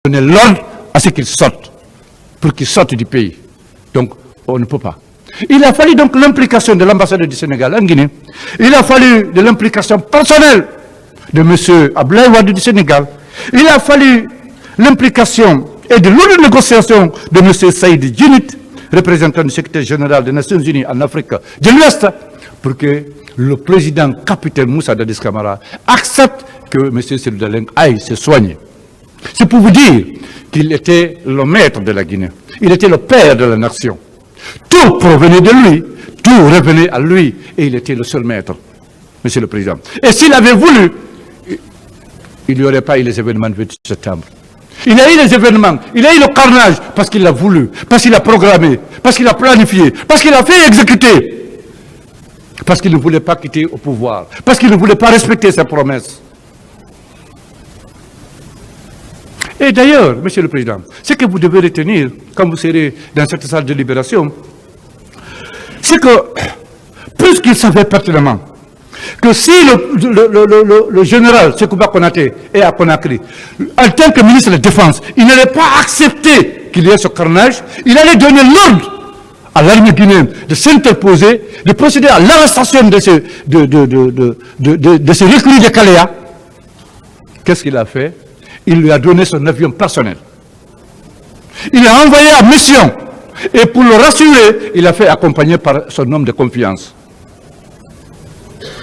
donner l'ordre à ce qu'ils sortent, pour qu'ils sortent du pays. Donc, on ne peut pas. Il a fallu donc l'implication de l'ambassadeur du Sénégal en Guinée. Il a fallu de l'implication personnelle de M. Abdoulaye Wade du Sénégal. Il a fallu l'implication et de l'autre négociation de M. Saïd Djinit, représentant du secrétaire général des Nations Unies en Afrique de l'Ouest, pour que le président capitaine Moussa Dadis Camara accepte que M. Seydou aille se soigner. C'est pour vous dire qu'il était le maître de la Guinée. Il était le père de la nation. Tout provenait de lui, tout revenait à lui, et il était le seul maître, Monsieur le Président. Et s'il avait voulu, il n'y aurait pas eu les événements du 28 septembre. Il a eu les événements, il a eu le carnage, parce qu'il l'a voulu, parce qu'il a programmé, parce qu'il a planifié, parce qu'il a fait exécuter, parce qu'il ne voulait pas quitter au pouvoir, parce qu'il ne voulait pas respecter ses promesses. Et d'ailleurs, Monsieur le Président, ce que vous devez retenir quand vous serez dans cette salle de libération, c'est que, puisqu'il savait pertinemment que si le général Sekouba Konaté est à Conakry, en tant que ministre de la Défense, il n'allait pas accepter qu'il y ait ce carnage, il allait donner l'ordre à l'armée guinéenne de s'interposer, de procéder à l'arrestation de ces reclus de Kaléa. Qu'est-ce qu'il a fait? Il lui a donné son avion personnel. Il a envoyé en mission. Et pour le rassurer, il a fait accompagner par son homme de confiance.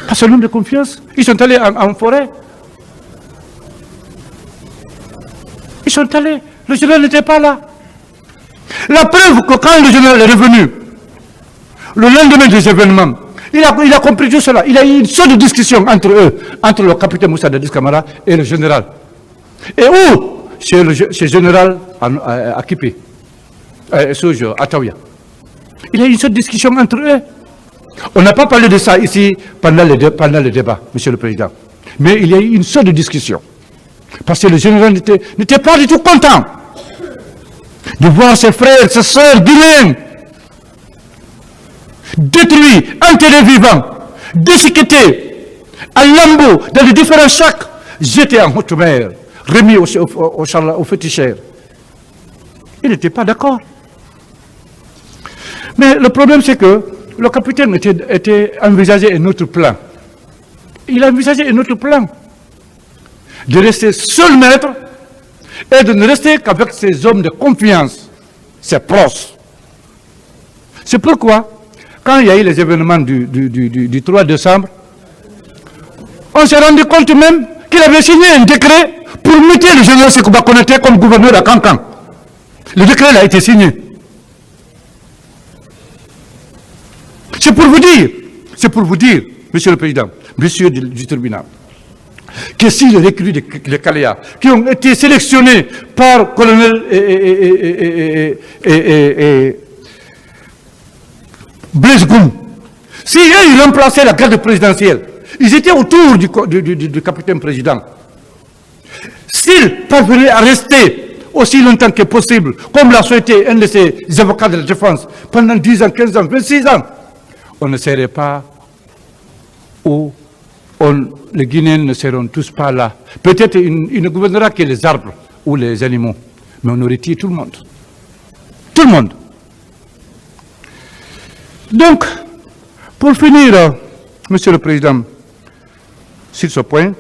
Par son homme de confiance, ils sont allés en forêt. Ils sont allés. Le général n'était pas là. La preuve que quand le général est revenu, le lendemain des événements, il a compris tout cela. Il a eu une sorte de discussion entre eux, entre le capitaine Moussa Dadis Camara et le général. Et où? Chez le général à Kipi, à Taouya. Il y a eu une sorte de discussion entre eux. On n'a pas parlé de ça ici pendant le débat, Monsieur le Président. Mais il y a eu une sorte de discussion. Parce que le général n'était pas du tout content de voir ses frères, ses sœurs guinéens détruits, enterrés vivants, déchiquetés, à lambeaux, dans les différents sacs, jetés en haute mer, remis au féticheur. Il n'était pas d'accord. Mais le problème, c'est que le capitaine était envisagé un autre plan. Il a envisagé un autre plan. De rester seul maître et de ne rester qu'avec ses hommes de confiance, ses proches. C'est pourquoi, quand il y a eu les événements du 3 décembre, on s'est rendu compte même qu'il avait signé un décret pour muter le général Sekouba Konaté comme gouverneur à Kankan. Le décret a été signé. C'est pour vous dire, Monsieur le Président, Monsieur du tribunal, que si les recrues de Kaléa, qui ont été sélectionnés par colonel Blaise Goum, si eux, ils remplaçaient la garde présidentielle, ils étaient autour du capitaine président. S'ils parvenaient à rester aussi longtemps que possible, comme l'a souhaité un de ses avocats de la défense, pendant 10 ans, 15 ans, 26 ans, on ne serait pas où les Guinéens ne seront tous pas là. Peut-être il ne gouvernera que les arbres ou les animaux, mais on aurait tué tout le monde. Tout le monde. Donc, pour finir, Monsieur le Président, sur ce point,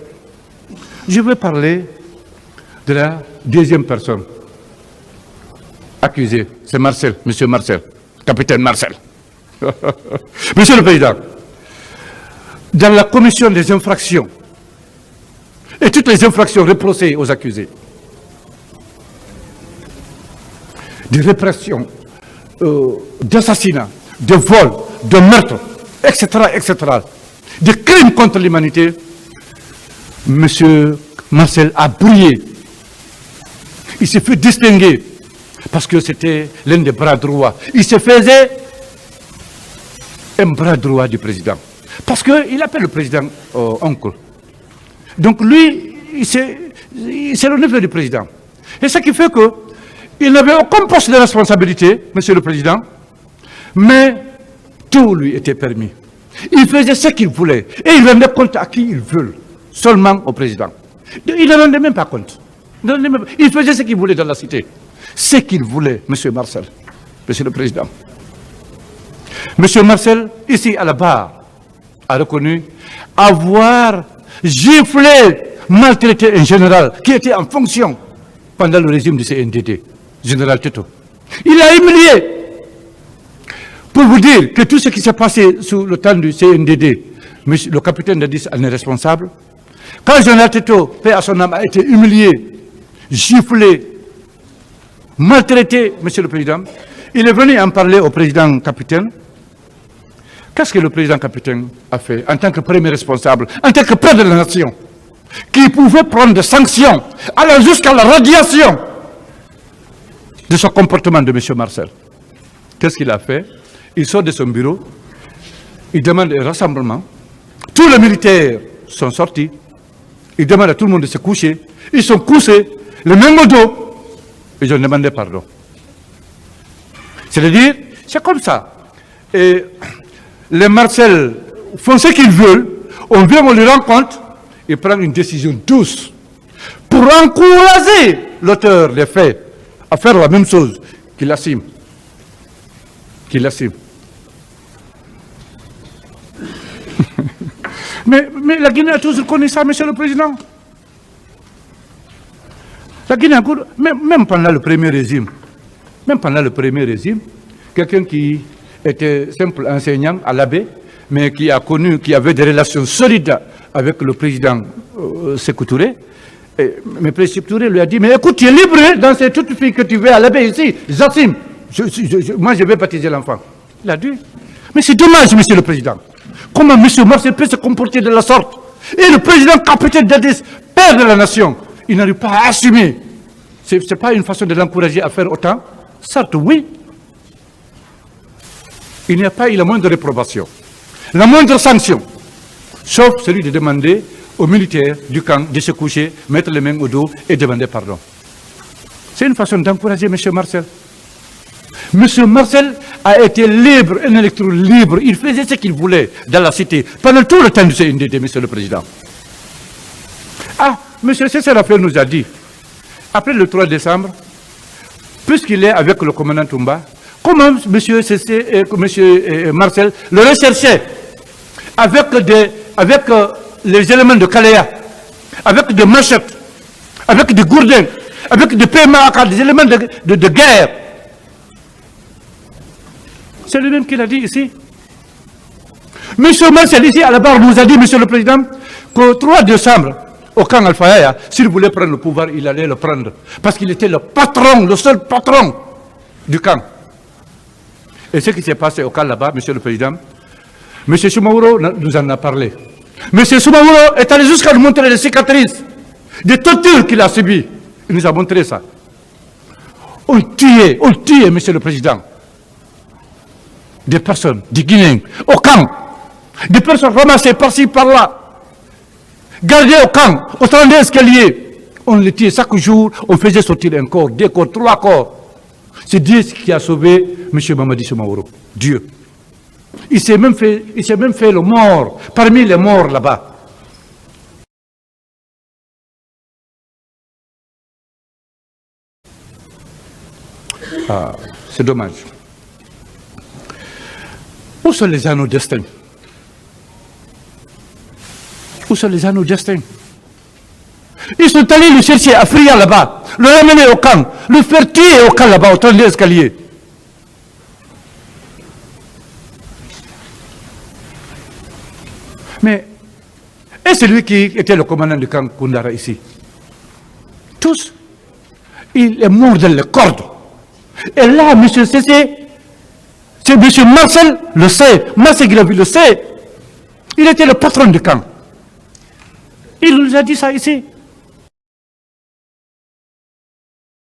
je vais parler de la deuxième personne accusée. C'est Marcel, Monsieur Marcel, capitaine Marcel. Monsieur le Président, dans la commission des infractions et toutes les infractions reprochées aux accusés, de répression, d'assassinat, de vol, de meurtre, etc., de crimes contre l'humanité, Monsieur Marcel a brillé. Il s'est fait distinguer parce que c'était l'un des bras droits. Il se faisait un bras droit du président. Parce qu'il appelle le président oncle. Donc lui, c'est le neveu du président. Et ce qui fait qu'il n'avait aucun poste de responsabilité, Monsieur le Président, mais tout lui était permis. Il faisait ce qu'il voulait. Et il rendait compte à qui il veut, seulement au président. Il ne rendait même pas compte. Il faisait ce qu'il voulait dans la cité. Ce qu'il voulait, M. Marcel, Monsieur le Président. M. Marcel, ici à la barre, a reconnu avoir giflé, maltraité un général qui était en fonction pendant le régime du CNDD, général Teto. Il a humilié. Pour vous dire que tout ce qui s'est passé sous le temps du CNDD, le capitaine Dadis en est responsable. Quand le général Teto, paix à son âme, a été humilié, giflé, maltraité, Monsieur le Président, il est venu en parler au président capitaine. Qu'est-ce que le président capitaine a fait en tant que premier responsable, en tant que père de la nation, qui pouvait prendre des sanctions, allant jusqu'à la radiation de son comportement de M. Marcel? Qu'est-ce qu'il a fait? Il sort de son bureau, il demande un rassemblement, tous les militaires sont sortis, il demande à tout le monde de se coucher, ils sont couchés, le même au dos, ils ont demandé pardon. C'est-à-dire, c'est comme ça. Et les Marcel font ce qu'ils veulent, on vient, on les rencontre, ils prennent une décision douce pour encourager l'auteur des faits à faire la même chose qu'il assume. mais la Guinée a toujours connu ça, Monsieur le Président. La Guinée a connu, même pendant le premier régime, quelqu'un qui était simple enseignant à l'abbé, mais qui avait des relations solides avec le président Sékou Touré. Mais le président Touré lui a dit, mais écoute, tu es libre dans ces toutes filles que tu veux à l'abbé ici, j'assume. Moi, je vais baptiser l'enfant. Il a dit, mais c'est dommage, Monsieur le Président. Comment M. Marcel peut se comporter de la sorte? Et le président capitaine Dadis, père de la nation, il n'arrive pas à assumer. Ce n'est pas une façon de l'encourager à faire autant? Certes, oui. Il n'y a pas eu la moindre réprobation, la moindre sanction, sauf celui de demander aux militaires du camp de se coucher, mettre les mains au dos et demander pardon. C'est une façon d'encourager M. Marcel. M. Marcel a été libre, un électron libre. Il faisait ce qu'il voulait dans la cité pendant tout le temps du CNDD, M. le Président. Ah, M. César Raphaël nous a dit, après le 3 décembre, puisqu'il est avec le commandant Toumba, comment M. Marcel le recherchait avec les éléments de Kaléa, avec des machettes, avec des gourdins, avec des PMA, des éléments de guerre. C'est lui-même qui l'a dit ici. M. Marcel, ici, à la barre, nous a dit, Monsieur le Président, qu'au 3 décembre, au camp Alpha, s'il voulait prendre le pouvoir, il allait le prendre. Parce qu'il était le patron, le seul patron du camp. Et ce qui s'est passé au camp là-bas, Monsieur le Président, M. Soumaoro nous en a parlé. M. Soumaoro est allé jusqu'à nous montrer les cicatrices, des tortures qu'il a subies. Il nous a montré ça. On tuait, Monsieur le Président, des personnes, des Guinéens, au camp, des personnes ramassées par-ci, par-là, gardées au camp, au 32 escaliers. On les tuait chaque jour, on faisait sortir un corps, 2 corps, 3 corps. C'est Dieu qui a sauvé M. Mamadi Soumaoro. Dieu. Il s'est même fait le mort, parmi les morts là-bas. Ah, c'est dommage. Où sont les anneaux destins? Où sont les anneaux destins? Ils sont allés le chercher à Fria là-bas, le ramener au camp, le faire tuer au camp là-bas, au 32 escaliers. Mais, et celui qui était le commandant du camp Koundara ici? Tous, il est mort dans les cordes. Et là, M. Cessé, c'est M. Marcel le sait, Marcel Guilavi le sait. Il était le patron du camp. Il nous a dit ça ici.